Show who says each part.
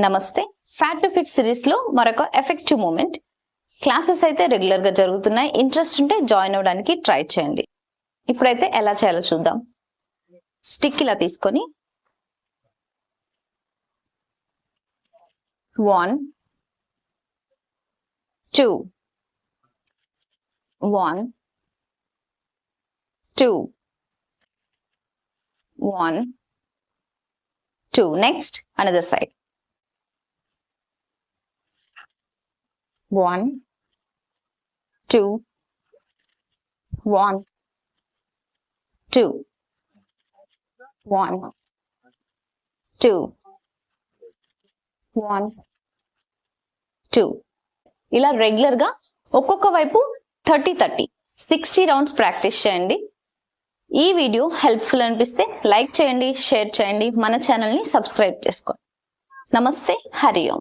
Speaker 1: నమస్తే fat to fit series లో మరొక ఎఫెక్టివ్ మూమెంట్. క్లాసెస్ అయితే రెగ్యులర్ గా జరుగుతున్నాయి. ఇంట్రెస్ట్ ఉంటే జాయిన్ అవ్వడానికి ట్రై చేయండి. ఇప్పుడైతే ఎలా చేయాలో చూద్దాం. స్టిక్ ఇలా తీసుకొని 1 2 1 2 1 2. Next, another side. 1 2 1 2 1 2 1 2. ఇలా రెగ్యులర్ గా ఒక్కొక్క వైపు 30 60 రౌండ్స్ ప్రాక్టీస్ చేయండి. ఈ వీడియో హెల్ప్ఫుల్ అనిపిస్తే లైక్ చేయండి, షేర్ చేయండి, మన ఛానల్ ని సబ్స్క్రైబ్ చేసుకోండి. నమస్తే, హరి ఓం.